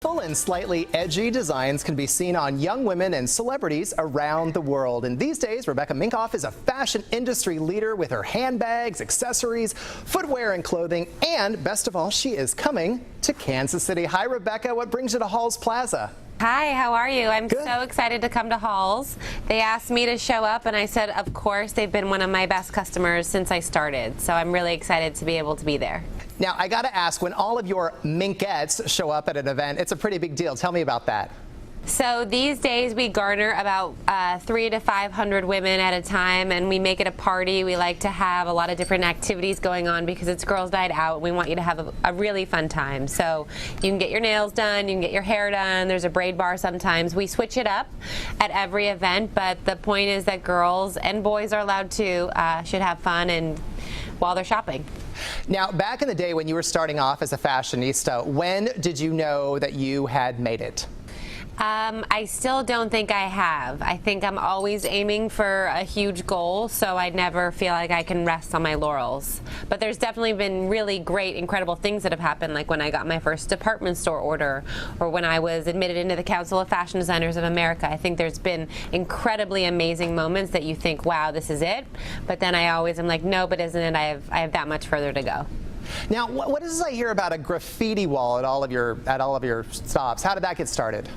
Full and slightly edgy designs can be seen on young women and celebrities around the world. And these days, Rebecca Minkoff is a fashion industry leader with her handbags, accessories, footwear, and clothing. And best of all, she is coming to Kansas City. Hi, Rebecca. What brings you to Halls Plaza? Hi, how are you? I'm Good. So excited to come to Halls. They asked me to show up, and I said, of course. They've been one of my best customers since I started, so I'm really excited to be able to be there. Now, I got to ask, when all of your Minkettes show up at an event, it's a pretty big deal. Tell me about that. So these days we garner about 300 to 500 women at a time, and we make it a party. We like to have a lot of different activities going on because it's Girls Night Out. We want you to have a really fun time. So you can get your nails done, you can get your hair done. There's a braid bar sometimes. We switch it up at every event, but the point is that girls and boys are allowed to should have fun and while they're shopping. Now, back in the day when you were starting off as a fashionista, when did you know that you had made it? I still don't think I have. I think I'm always aiming for a huge goal, so I never feel like I can rest on my laurels. But there's definitely been really great, incredible things that have happened, like when I got my first department store order, or when I was admitted into the Council of Fashion Designers of America. I think there's been incredibly amazing moments that you think, wow, this is it. But then I always am like, no, but isn't it? I have that much further to go. Now, what is this I hear about a graffiti wall at all of your stops? How did that get started?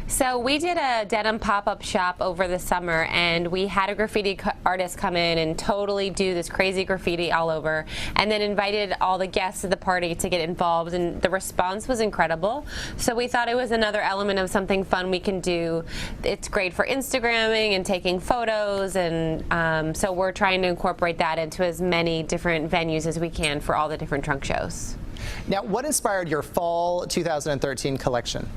So we did a denim pop-up shop over the summer, and we had a graffiti artist come in and totally do this crazy graffiti all over, and then invited all the guests of the party to get involved, and the response was incredible. So we thought it was another element of something fun we can do. It's great for Instagramming and taking photos, and so we're trying to incorporate that into as many different venues as we can for all the different trunk shows. Now, what inspired your fall 2013 collection?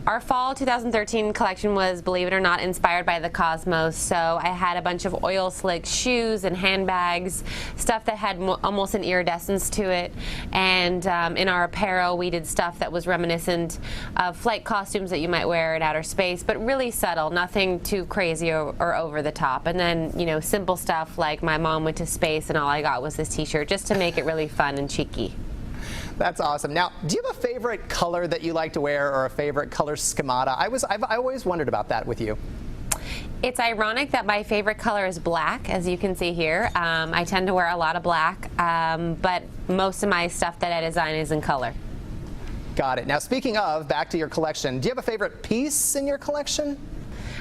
Our fall 2013 collection was, believe it or not, inspired by the cosmos. So I had a bunch of oil slick shoes and handbags, stuff that had almost an iridescence to it. And in our apparel, we did stuff that was reminiscent of flight costumes that you might wear in outer space, but really subtle, nothing too crazy or over the top. And then, you know, simple stuff like my mom went to space and all I got was this t-shirt, just to make it really fun and cheeky. That's awesome. Now, do you have a favorite color that you like to wear, or a favorite color schemata? I've always wondered about that with you. It's ironic that my favorite color is black, as you can see here. I tend to wear a lot of black, but most of my stuff that I design is in color. Got it. Now, speaking of, back to your collection, do you have a favorite piece in your collection?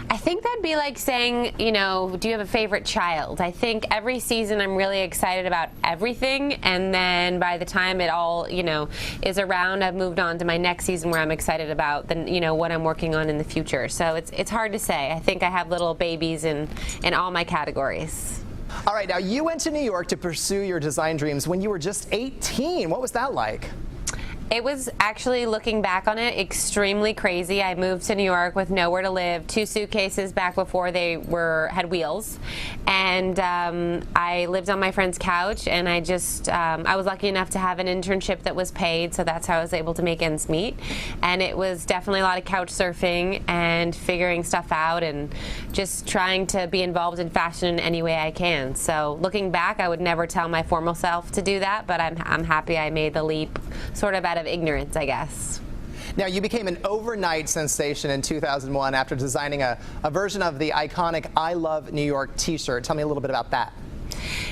I think that'd be like saying, you know, do you have a favorite child? I think every season I'm really excited about everything, and then by the time it all, you know, is around, I've moved on to my next season where I'm excited about what I'm working on in the future. So it's hard to say. I think I have little babies in all my categories. All right, now you went to New York to pursue your design dreams when you were just 18. What was that like? It was actually, looking back on it, extremely crazy. I moved to New York with nowhere to live, 2 suitcases back before they had wheels, and I lived on my friend's couch, and I was lucky enough to have an internship that was paid, so that's how I was able to make ends meet. And it was definitely a lot of couch surfing and figuring stuff out and just trying to be involved in fashion in any way I can. So looking back, I would never tell my former self to do that, but I'm happy I made the leap sort of out of ignorance, I guess. Now, you became an overnight sensation in 2001 after designing a version of the iconic I Love New York t-shirt. Tell me a little bit about that.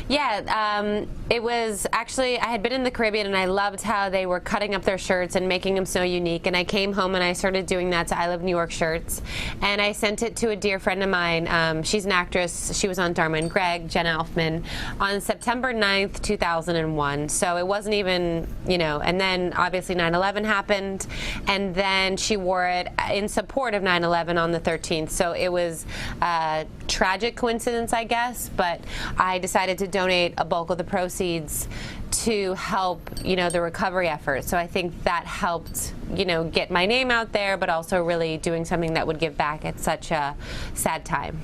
Yeah, it was actually, I had been in the Caribbean and I loved how they were cutting up their shirts and making them so unique, and I came home and I started doing that to I Love New York shirts, and I sent it to a dear friend of mine. She's an actress. She was on Dharma and Greg, Jenna Elfman, on September 9th, 2001. So it wasn't even, you know, and then obviously 9/11 happened, and then she wore it in support of 9/11 on the 13th. So it was a tragic coincidence, I guess, but I decided to donate a bulk of the proceeds to help, you know, the recovery effort. So I think that helped, you know, get my name out there, but also really doing something that would give back at such a sad time.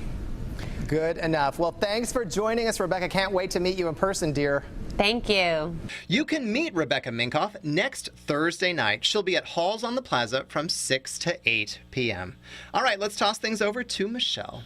Good enough. Well, thanks for joining us, Rebecca. Can't wait to meet you in person, dear. Thank you. You can meet Rebecca Minkoff next Thursday night. She'll be at Halls on the Plaza from 6 to 8 p.m. All right, let's toss things over to Michelle.